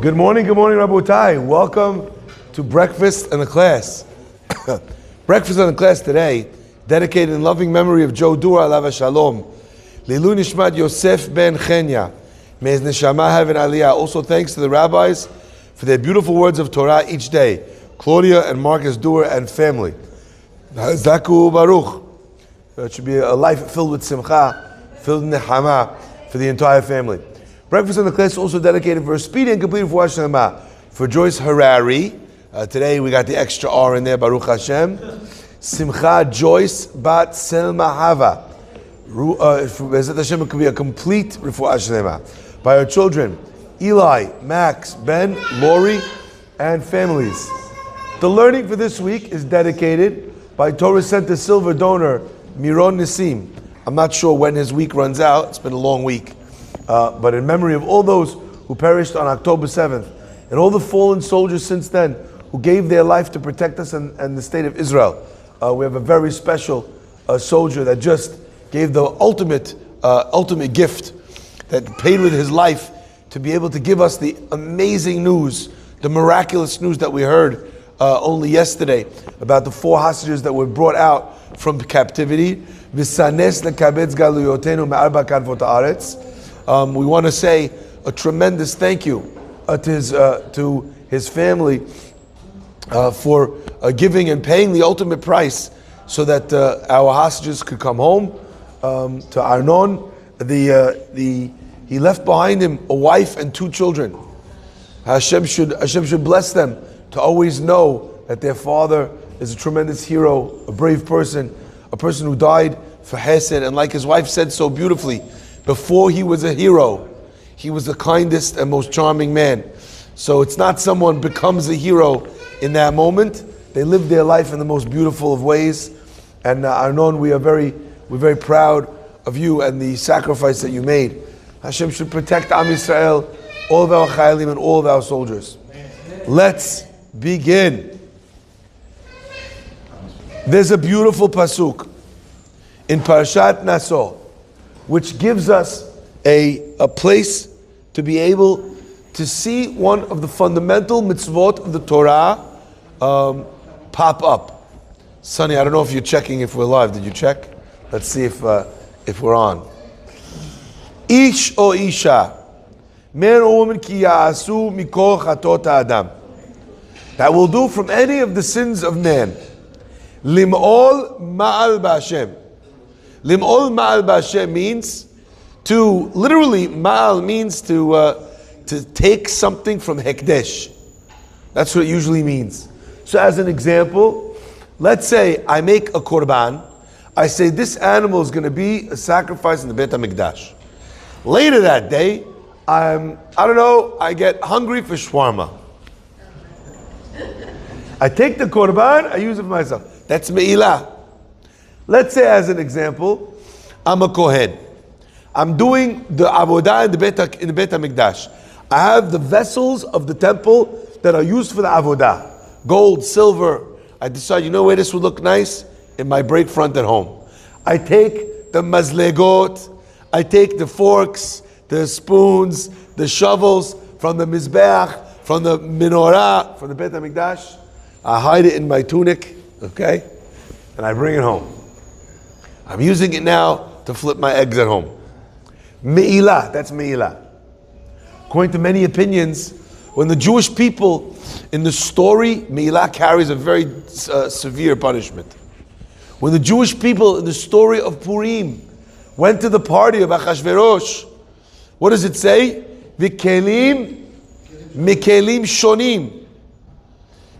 Good morning, Rabotai. Welcome to Breakfast and the Class. Breakfast and the Class today, dedicated in loving memory of Joe Dura, Alav Shalom. Lilu Nishmat Yosef ben Chenya. May his neshama have an aliyah. Also thanks to the rabbis for their beautiful words of Torah each day. Claudia and Marcus Dura and family. Zaku Baruch. It should be a life filled with simcha, filled with nechama for the entire family. Breakfast in the Class also dedicated for a speedy and complete refuah shlema for Joyce Harari. Today we got the extra R in there, Baruch Hashem. Simcha Joyce Bat Selma Hava. Bezat Hashem, it could be a complete refuah shlema by our children, Eli, Max, Ben, Lori, and families. The learning for this week is dedicated by Torah Center Silver donor Miron Nisim. I'm not sure when his week runs out. It's been a long week. But in memory of all those who perished on October 7th, and all the fallen soldiers since then who gave their life to protect us and the state of Israel, we have a very special soldier that just gave the ultimate gift, that paid with his life to be able to give us the amazing news, the miraculous news that we heard only yesterday about the 4 hostages that were brought out from captivity. We want to say a tremendous thank you to his family for giving and paying the ultimate price so that our hostages could come home. To Arnon, he left behind him a wife and 2 children. Hashem should bless them to always know that their father is a tremendous hero, a brave person, a person who died for Hesed, and like his wife said so beautifully, before he was a hero, he was the kindest and most charming man. So it's not someone becomes a hero in that moment. They live their life in the most beautiful of ways. And Arnon, we're very proud of you and the sacrifice that you made. Hashem should protect Am Yisrael, all of our Chayalim and all of our soldiers. Let's begin. There's a beautiful pasuk in Parashat Naso, which gives us a place to be able to see one of the fundamental mitzvot of the Torah pop up. Sonny, I don't know if you're checking if we're live. Did you check? Let's see if we're on. Ish o isha, man or woman ki ya'asu mikol chatot ha'adam, that will do from any of the sins of man. Lim'ol ma'al ba'Hashem. Lim'ol ma'al ba'Hashem means to, literally, ma'al means to take something from hekdesh. That's what it usually means. So as an example, let's say I make a korban. I say this animal is going to be a sacrifice in the Beit HaMikdash. Later that day, I get hungry for shawarma. I take the korban, I use it for myself. That's me'ilah. Let's say, as an example, I'm a kohen. I'm doing the avodah in the Beit HaMikdash. I have the vessels of the temple that are used for the avodah. Gold, silver. I decide, you know where this would look nice? In my break front at home. I take the mazlegot, I take the forks, the spoons, the shovels from the mizbeach, from the menorah, from the Beit HaMikdash. I hide it in my tunic, okay? And I bring it home. I'm using it now to flip my eggs at home. Me'ilah, that's me'ilah. According to many opinions, when the Jewish people in the story, me'ilah carries a very severe punishment. When the Jewish people in the story of Purim went to the party of Achashverosh, what does it say? V'kelim mikelim shonim.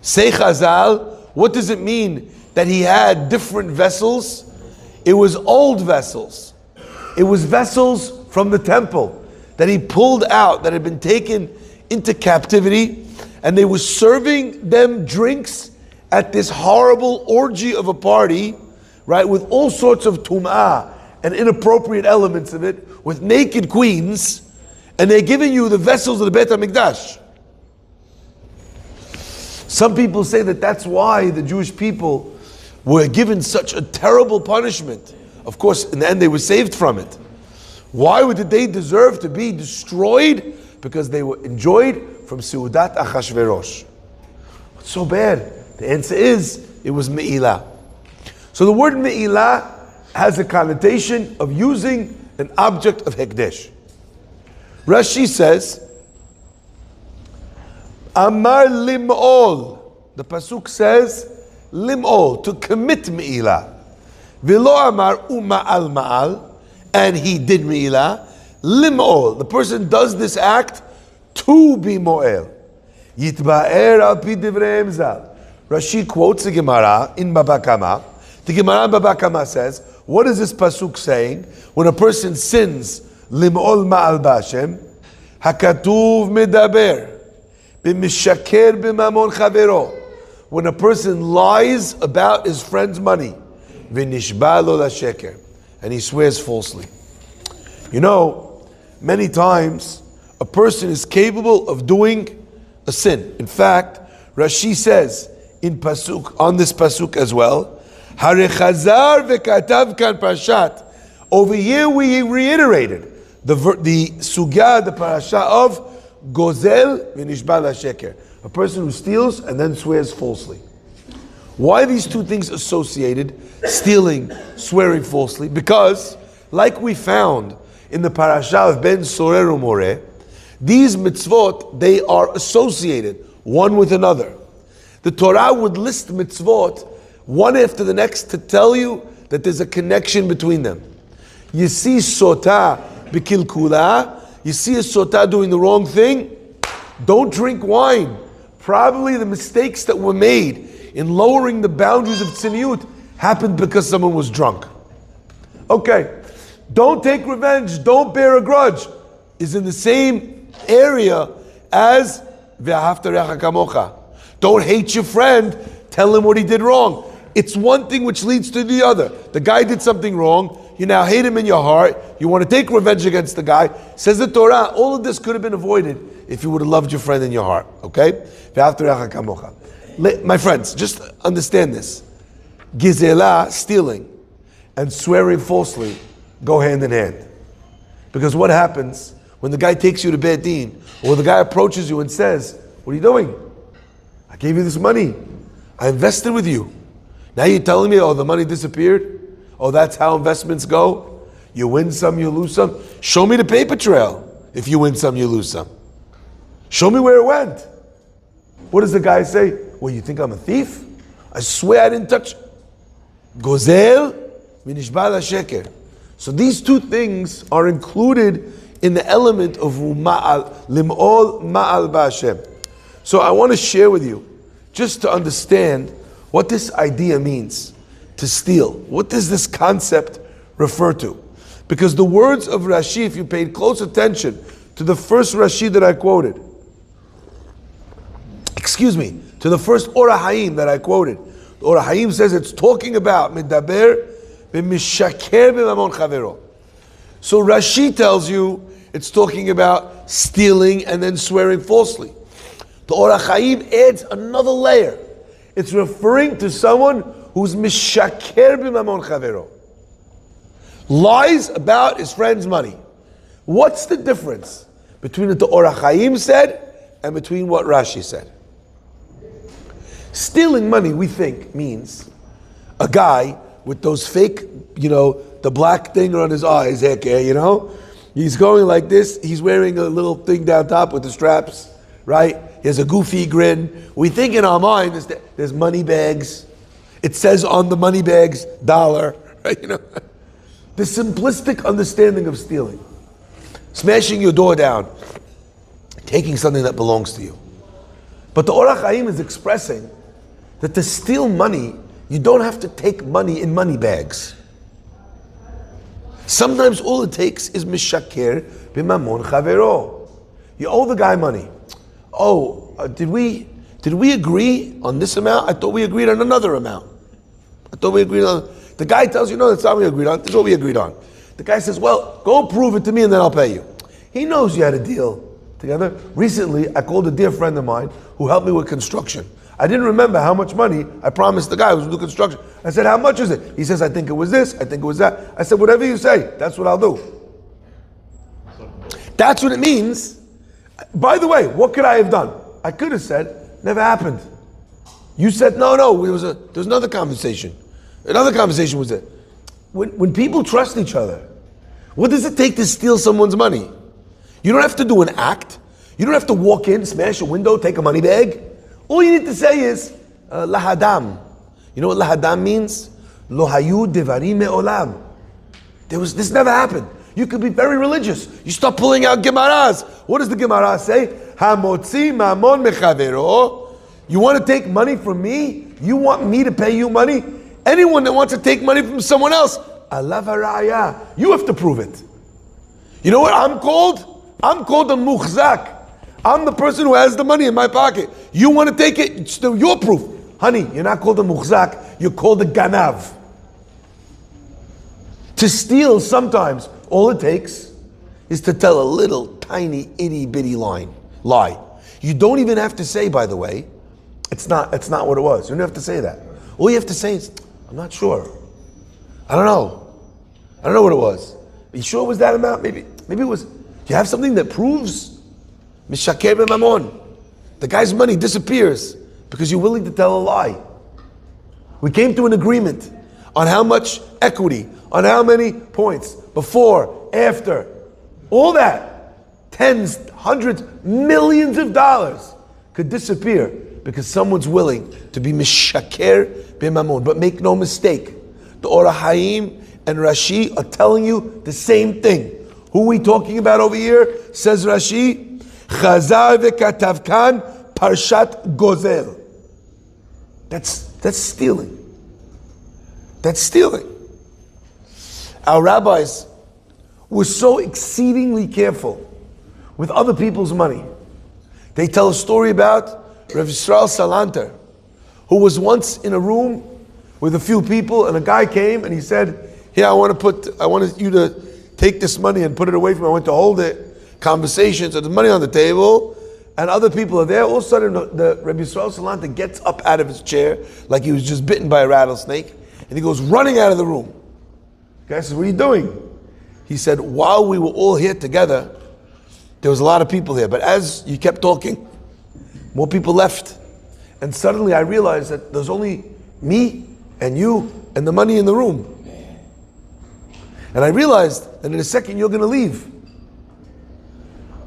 Say Chazal, what does it mean that he had different vessels? It was old vessels. It was vessels from the temple that he pulled out, that had been taken into captivity, and they were serving them drinks at this horrible orgy of a party, right, with all sorts of tum'ah and inappropriate elements of it, with naked queens, and they're giving you the vessels of the Beit HaMikdash. Some people say that that's why the Jewish people were given such a terrible punishment. Of course, in the end they were saved from it. Why did they deserve to be destroyed? Because they were enjoyed from Seudat Achashverosh. What's so bad? The answer is, it was me'ilah. So the word me'ilah has a connotation of using an object of hekdesh. Rashi says, Amar lim'ol. The pasuk says, lim'ol, to commit me'ilah. V'lo amar u'ma'al ma'al, and he did me'ilah. Lim'ol, the person does this act to be mo'el. Yitba'er al pi divreim zal. Rashi quotes the Gemara in Baba Kama. The Gemara in Baba Kama says, what is this pasuk saying? When a person sins, lim'ol ma'al ba'ashem, hakatuv medaber, b'mishaker b'mamon chavero. When a person lies about his friend's money, v'nishba lo l'sheker, and he swears falsely. You know, many times a person is capable of doing a sin. In fact, Rashi says in pasuk, on this pasuk as well, Harechazar v'katav kan parshat. Over here we reiterated the sugya, the parasha of gozel v'nishba l'sheker, a person who steals and then swears falsely. Why are these two things associated? Stealing, swearing falsely? Because, like we found in the parasha of Ben Sorer Umoreh, these mitzvot, they are associated one with another. The Torah would list mitzvot one after the next to tell you that there's a connection between them. You see sota b'kilkula, you see a sota doing the wrong thing, don't drink wine. Probably the mistakes that were made in lowering the boundaries of tzniut happened because someone was drunk. Okay, don't take revenge, don't bear a grudge, is in the same area as ve'ahavta re'acha kamocha. Don't hate your friend, tell him what he did wrong. It's one thing which leads to the other. The guy did something wrong, you now hate him in your heart, you want to take revenge against the guy. Says the Torah, all of this could have been avoided if you would have loved your friend in your heart. Okay? Ve'ahavta re'acha kamocha. My friends, just understand this. Gizela, stealing, and swearing falsely go hand in hand. Because what happens when the guy takes you to Beit Din, or the guy approaches you and says, what are you doing? I gave you this money. I invested with you. Now you're telling me, oh, the money disappeared? Oh, that's how investments go? You win some, you lose some? Show me the paper trail. If you win some, you lose some. Show me where it went. What does the guy say? Well, you think I'm a thief? I swear I didn't touch. Gozel v'nishba l'sheker. So these two things are included in the element of lim'ol ma'al ba'ashem. So I want to share with you, just to understand what this idea means, to steal. What does this concept refer to? Because the words of Rashi, if you paid close attention to the first Rashi that I quoted, to the first Ora Haim that I quoted, the Ora Haim says it's talking about medaber b'mishaker b'mamon chavero. So Rashi tells you it's talking about stealing and then swearing falsely. The Ora Chaim adds another layer. It's referring to someone who's mishaker b'mamon chavero, lies about his friend's money. What's the difference between what the Ora Chaim said and between what Rashi said? Stealing money, we think, means a guy with those fake, the black thing on his eyes, he's going like this, he's wearing a little thing down top with the straps, right? He has a goofy grin. We think in our mind there's money bags. It says on the money bags, dollar, right? The simplistic understanding of stealing. Smashing your door down, taking something that belongs to you. But the Ora Chaim is expressing that to steal money, you don't have to take money in money bags. Sometimes all it takes is mishaker b'mamon chavero. You owe the guy money. Oh, did we agree on this amount? I thought we agreed on another amount. The guy tells you, no, that's not what we agreed on. This is what we agreed on. The guy says, well, go prove it to me and then I'll pay you. He knows you had a deal together. Recently, I called a dear friend of mine who helped me with construction. I didn't remember how much money I promised the guy who was doing construction. I said, how much is it? He says, I think it was this, I think it was that. I said, whatever you say, that's what I'll do. That's what it means. By the way, what could I have done? I could have said, never happened. You said, no, there was another conversation. Another conversation was it. When people trust each other, what does it take to steal someone's money? You don't have to do an act. You don't have to walk in, smash a window, take a money bag. All you need to say is, lahadam. You know what lahadam means? Lo hayu devarim me'olam. This never happened. You could be very religious. You start pulling out Gemaras. What does the Gemara say? Hamotzi mamon mechavero. You want to take money from me? You want me to pay you money? Anyone that wants to take money from someone else, alav haraya. You have to prove it. You know what I'm called? I'm called a mukhzak. I'm the person who has the money in my pocket. You want to take it? It's still your proof. Honey, you're not called a mukhzak. You're called a ganav. To steal, sometimes, all it takes is to tell a little tiny itty bitty lie. You don't even have to say, by the way, it's not what it was. You don't have to say that. All you have to say is, I'm not sure. I don't know what it was. Are you sure it was that amount? Maybe it was. Do you have something that proves? Mishaker b'mamon. The guy's money disappears because you're willing to tell a lie. We came to an agreement on how much equity, on how many points, before, after, all that, tens, hundreds, millions of dollars could disappear because someone's willing to be mishaker b'mamon. But make no mistake, the Orah Haim and Rashi are telling you the same thing. Who are we talking about over here? Says Rashi, Chazar v'katavkan parshat gozel. That's stealing. That's stealing. Our rabbis were so exceedingly careful with other people's money. They tell a story about Rav Yisrael Salanter, who was once in a room with a few people, and a guy came and he said, "Here, I wanted you to take this money and put it away from me. I want to hold it." Conversation, so there's money on the table, and other people are there. All of a sudden, the Rabbi Yisrael Salanter gets up out of his chair like he was just bitten by a rattlesnake, and he goes running out of the room. The guy says, "What are you doing?" He said, "While we were all here together, there was a lot of people here, but as you kept talking, more people left. And suddenly I realized that there's only me and you and the money in the room. And I realized that in a second you're going to leave.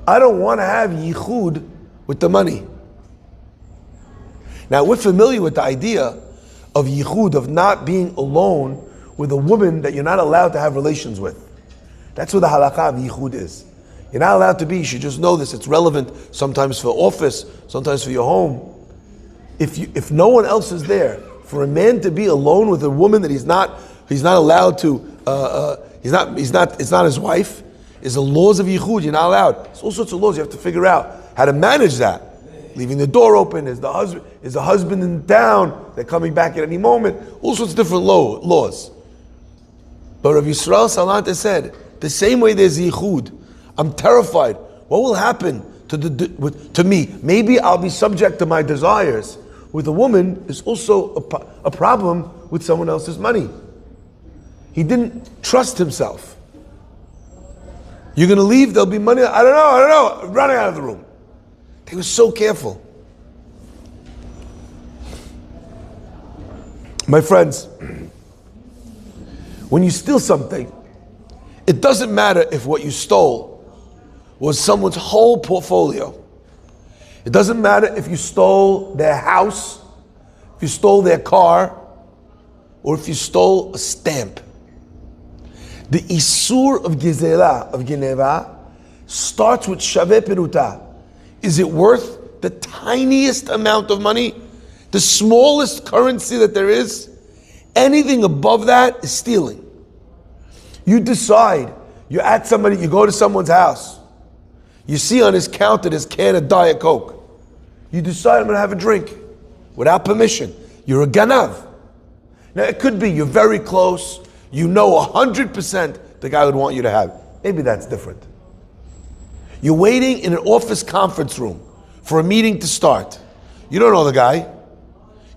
I don't want to have yichud with the money." Now we're familiar with the idea of yichud, of not being alone with a woman that you're not allowed to have relations with. That's what the halakha of yichud is. You're not allowed to be. You should just know this. It's relevant sometimes for office, sometimes for your home. If no one else is there, for a man to be alone with a woman that he's not allowed to, it's not his wife, is the laws of yichud. You're not allowed. There's all sorts of laws. You have to figure out how to manage that. Leaving the door open, is the husband in town, they're coming back at any moment, all sorts of different laws. But Rav Yisrael Salanter said, the same way there's yichud, I'm terrified. What will happen to me? Maybe I'll be subject to my desires. With a woman is also a problem with someone else's money. He didn't trust himself. You're going to leave, there'll be money. I don't know. Running out of the room. He was so careful. My friends, when you steal something, it doesn't matter if what you stole was someone's whole portfolio. It doesn't matter if you stole their house, if you stole their car, or if you stole a stamp. The isur of gezerah, of geneva, starts with shaveh peruta. Is it worth the tiniest amount of money? The smallest currency that there is? Anything above that is stealing. You decide, you're at somebody, you go to someone's house, you see on his counter this can of Diet Coke. You decide, I'm going to have a drink without permission. You're a ganav. Now it could be you're very close, you know 100% the guy would want you to have. Maybe that's different. You're waiting in an office conference room for a meeting to start. You don't know the guy.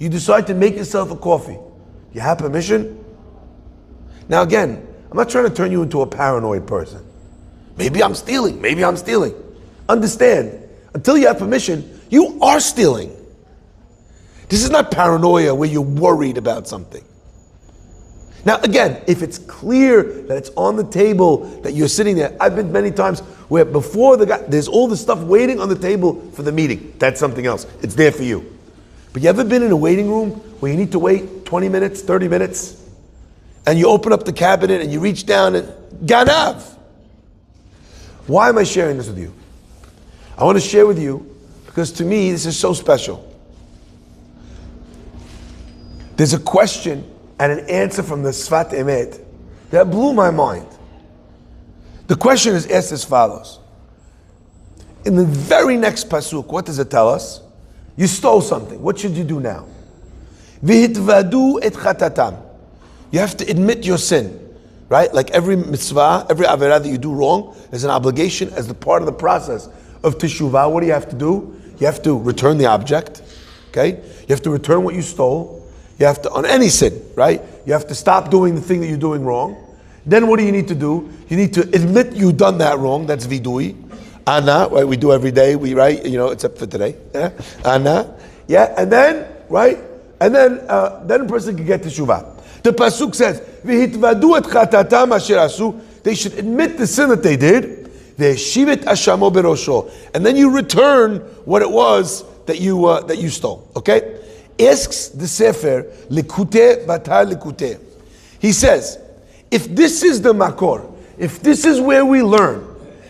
You decide to make yourself a coffee. You have permission? Now again, I'm not trying to turn you into a paranoid person. Maybe I'm stealing. Understand, until you have permission, you are stealing. This is not paranoia where you're worried about something. Now again, if it's clear that it's on the table, that you're sitting there, I've been many times where before there's all the stuff waiting on the table for the meeting. That's something else. It's there for you. But you ever been in a waiting room where you need to wait 20 minutes, 30 minutes? And you open up the cabinet and you reach down and Ganav. Why am I sharing this with you? I want to share with you because to me this is so special. There's a question and an answer from the Sfat Emet that blew my mind. The question is asked as follows. In the very next pasuk, what does it tell us? You stole something. What should you do now? Vihitvadu et chatatam. You have to admit your sin, right? Like every mitzvah, every averah that you do wrong, there's an obligation as the part of the process of teshuvah. What do you have to do? You have to return the object, okay? You have to return what you stole. You have to, on any sin, right? You have to stop doing the thing that you're doing wrong. Then what do you need to do? You need to admit you've done that wrong. That's vidui. Ana, right? We do every day. We write, except for today. Yeah? Ana, yeah. And then, right? And then a person can get teshuvah. The pasuk says, "V'hitvadu et chatatam asher asu." They should admit the sin that they did. Ve'shivet ashamo berosho, and then you return what it was that you stole. Okay. Asks the Sefer Likuteh Batar Likuteh. He says, if this is the makor, if this is where we learn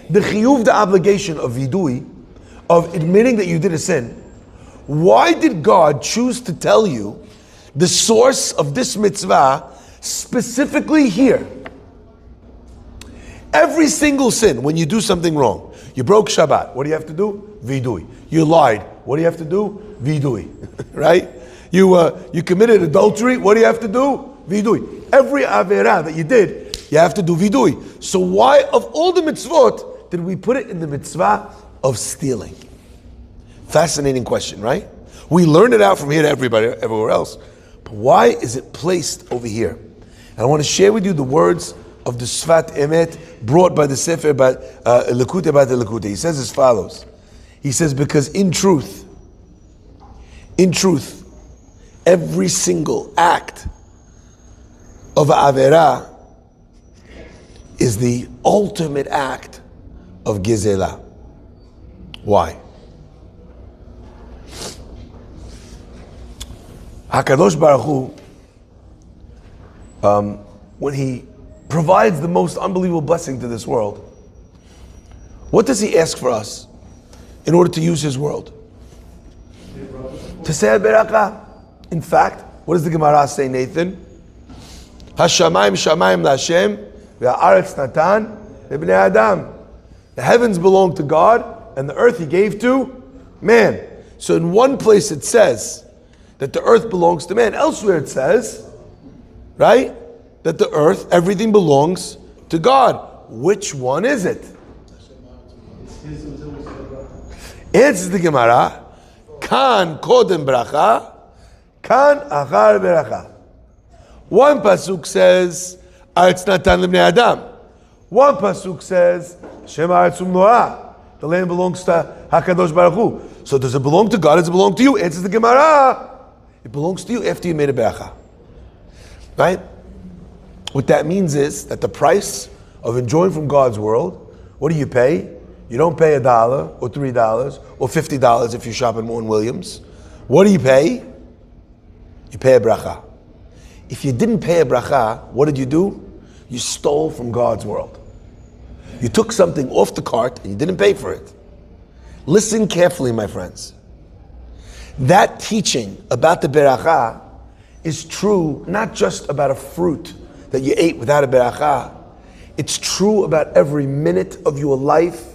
the chiyuv, the obligation of vidui, of admitting that you did a sin, why did God choose to tell you the source of this mitzvah specifically here? Every single sin, when you do something wrong, you broke Shabbat, what do you have to do? Vidui. You lied, what do you have to do? Vidui. Right? You committed adultery, what do you have to do? Vidui. Every averah that you did, you have to do vidui. So why, of all the mitzvot, did we put it in the mitzvah of stealing? Fascinating question, right? We learn it out from here to everybody, everywhere else. But why is it placed over here? And I want to share with you the words of the Sfat Emet brought by the Sefer Likuteh Bat Likuteh. He says as follows. He says, because in truth, every single act of Averah is the ultimate act of Gezelah. Why? HaKadosh Baruch Hu, when He provides the most unbelievable blessing to this world, what does He ask for us in order to use His world? To say Berakah. In fact, what does the Gemara say, Nathan? Hashamayim shamayim laHashem ve'ha'aretz natan le'bnei Adam. The heavens belong to God, and the earth He gave to man. So in one place it says that the earth belongs to man. Elsewhere it says, right, that the earth, everything belongs to God. Which one is it? Answers the Gemara, Kan kodem bracha, Kan achar beracha. One pasuk says, Aretz natan lebnei Adam. One pasuk says, Shem haaretz u'mloah. The land belongs to HaKadosh Baruch Hu. So does it belong to God? Does it belong to you? Answers the Gemara. It belongs to you after you made a beracha. Right? What that means is that the price of enjoying from God's world, what do you pay? You don't pay $1 or $3 or $50 if you shop at Morton Williams. What do you pay? You pay a bracha. If you didn't pay a bracha, what did you do? You stole from God's world. You took something off the cart and you didn't pay for it. Listen carefully, my friends. That teaching about the beracha is true not just about a fruit that you ate without a beracha. It's true about every minute of your life.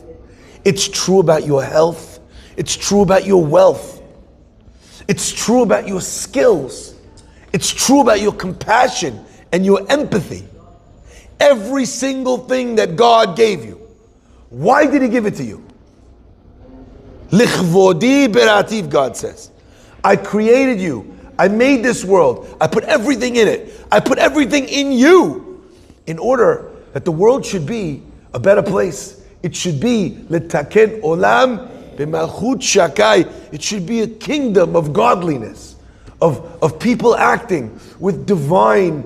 It's true about your health. It's true about your wealth. It's true about your skills. It's true about your compassion and your empathy. Every single thing that God gave you. Why did He give it to you? Lichvodi berativ, God says. I created you. I made this world. I put everything in it. I put everything in you in order that the world should be a better place. It should be letaken olam b'malchut shakai. It should be a kingdom of godliness, of people acting with divine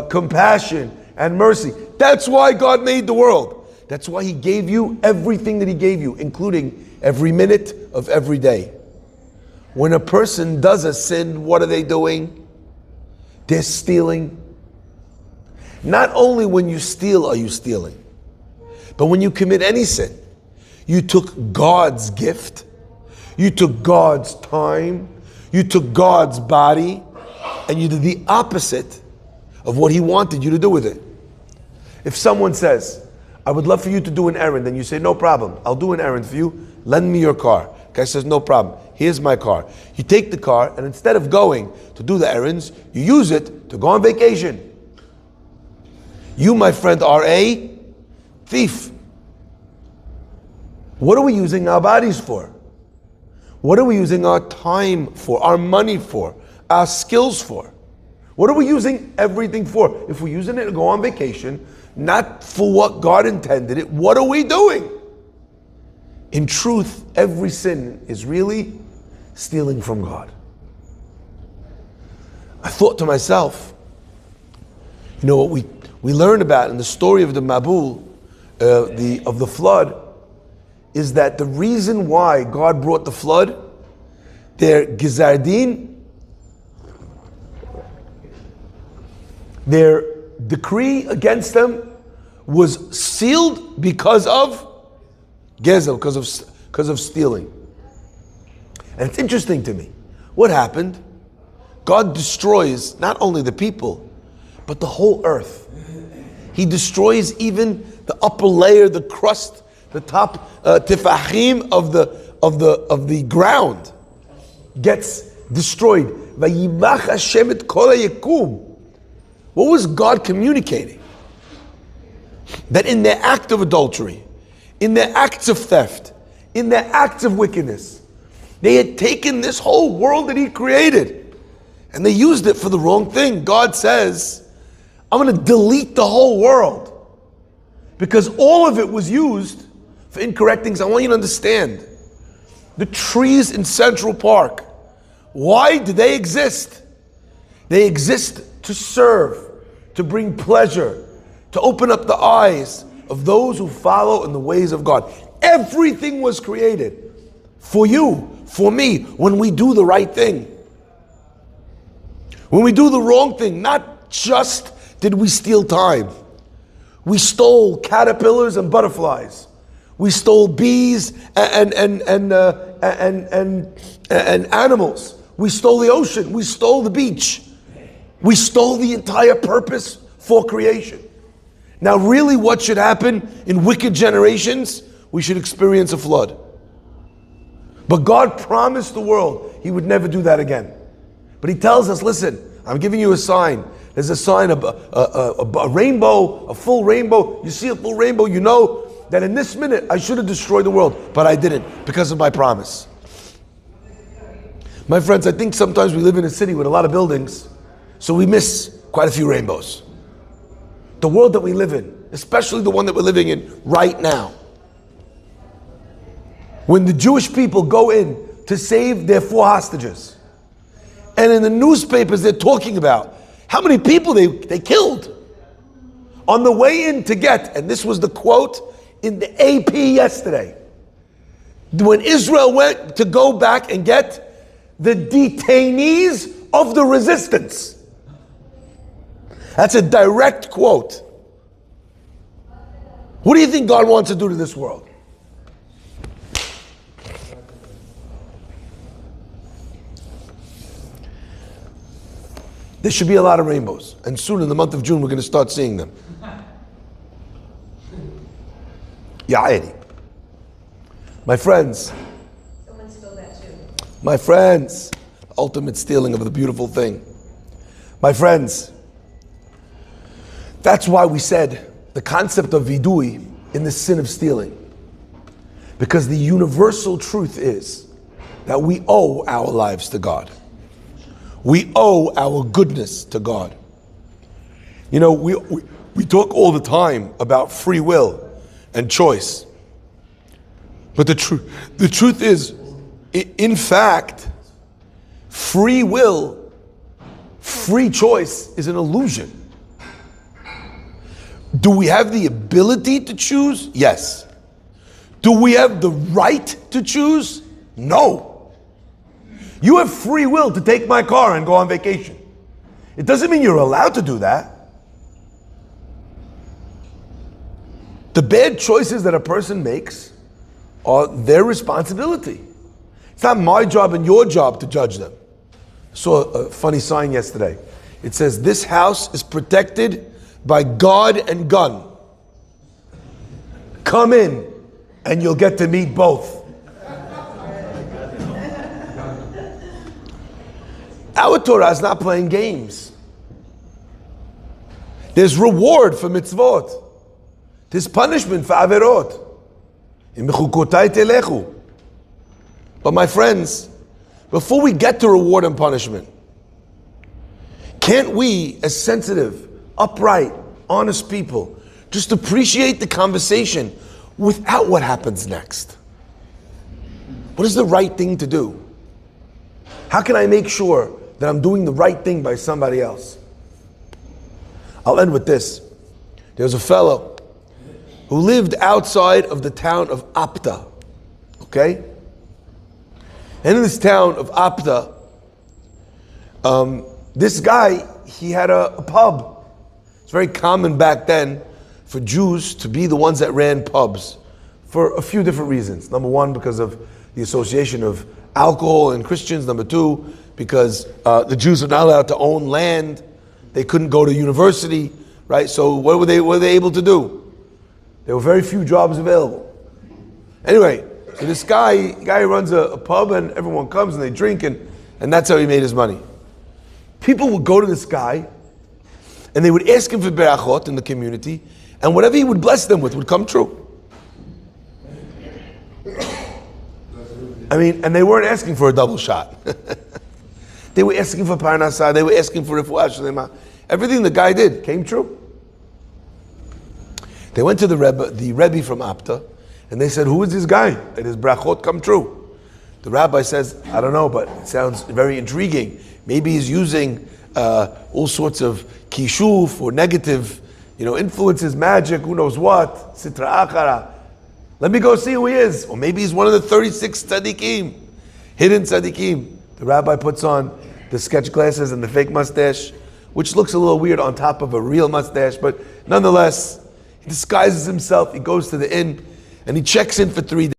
compassion and mercy. That's why God made the world. That's why He gave you everything that He gave you, including every minute of every day. When a person does a sin, what are they doing? They're stealing. Not only when you steal are you stealing, but when you commit any sin, you took God's gift, you took God's time, you took God's body, and you did the opposite of what He wanted you to do with it. If someone says, I would love for you to do an errand, and you say, no problem, I'll do an errand for you, lend me your car. Guy says, no problem, here's my car. You take the car, and instead of going to do the errands, you use it to go on vacation. You, my friend, are a thief. What are we using our bodies for? What are we using our time for, our money for, our skills for? What are we using everything for? If we're using it to go on vacation, not for what God intended it, what are we doing? In truth, every sin is really stealing from God. I thought to myself, you know what we learn about in the story of the Mabul, of the flood, is that the reason why God brought the flood, their Gizardin, their decree against them was sealed because of Gezel, because of stealing. And it's interesting to me. What happened? God destroys not only the people, but the whole earth. He destroys even the upper layer, the crust, the top tifahim of the ground gets destroyed. Vayimach Hashem et kol hayekum. What was God communicating? That in their act of adultery, in their acts of theft, in their acts of wickedness, they had taken this whole world that He created and they used it for the wrong thing. God says, I'm going to delete the whole world because all of it was used for incorrect things. I want you to understand, the trees in Central Park, why do they exist? They exist to serve, to bring pleasure, to open up the eyes of those who follow in the ways of God. Everything was created for you, for me, when we do the right thing. When we do the wrong thing, not just did we steal time, we stole caterpillars and butterflies. We stole bees and animals. We stole the ocean. We stole the beach. We stole the entire purpose for creation. Now, really, what should happen in wicked generations? We should experience a flood. But God promised the world He would never do that again. But He tells us, listen, I'm giving you a sign. There's a sign of a rainbow, a full rainbow. You see a full rainbow, you know that in this minute I should have destroyed the world, but I didn't because of my promise. My friends, I think sometimes we live in a city with a lot of buildings, so we miss quite a few rainbows. The world that we live in, especially the one that we're living in right now. When the Jewish people go in to save their 4 hostages, and in the newspapers they're talking about how many people they killed on the way in to get, and this was the quote in the AP yesterday, when Israel went to go back and get the detainees of the resistance. That's a direct quote. What do you think God wants to do to this world? There should be a lot of rainbows. And soon in the month of June, we're going to start seeing them. Ya'edi. My friends. Someone stole that too. My friends. Ultimate stealing of the beautiful thing. My friends. That's why we said the concept of vidui in the sin of stealing. Because the universal truth is that we owe our lives to God. We owe our goodness to God. You know, we talk all the time about free will and choice. But the truth is, in fact, free will, free choice is an illusion. Do we have the ability to choose? Yes. Do we have the right to choose? No. You have free will to take my car and go on vacation. It doesn't mean you're allowed to do that. The bad choices that a person makes are their responsibility. It's not my job and your job to judge them. I saw a funny sign yesterday. It says, "This house is protected by God and gun. Come in and you'll get to meet both." Our Torah is not playing games. There's reward for mitzvot. There's punishment for averot. But my friends, before we get to reward and punishment, can't we, as sensitive, upright, honest people, just appreciate the conversation without what happens next? What is the right thing to do? How can I make sure that I'm doing the right thing by somebody else? I'll end with this. There was a fellow who lived outside of the town of Apta, okay? And in this town of Apta, this guy, he had a pub. It's very common back then for Jews to be the ones that ran pubs for a few different reasons. Number one, because of the association of alcohol and Christians. Number two, because the Jews were not allowed to own land. They couldn't go to university, right? So what were they able to do? There were very few jobs available. Anyway, so this guy runs a pub and everyone comes and they drink and that's how he made his money. People would go to this guy and they would ask him for berachot in the community, and whatever he would bless them with would come true. I mean, and they weren't asking for a double shot. They were asking for parnasah, they were asking for refuah shlema. Everything the guy did came true. They went to the Rebbe from Apta, and they said, "Who is this guy that his brachot come true?" The rabbi says, "I don't know, but it sounds very intriguing. Maybe he's using all sorts of kishuf or negative, influences, magic, who knows what, sitra achara. Let me go see who he is. Or maybe he's one of the 36 tzaddikim, hidden tzaddikim." The rabbi puts on the sketch glasses and the fake mustache, which looks a little weird on top of a real mustache, but nonetheless, he disguises himself, he goes to the inn, and he checks in for 3 days.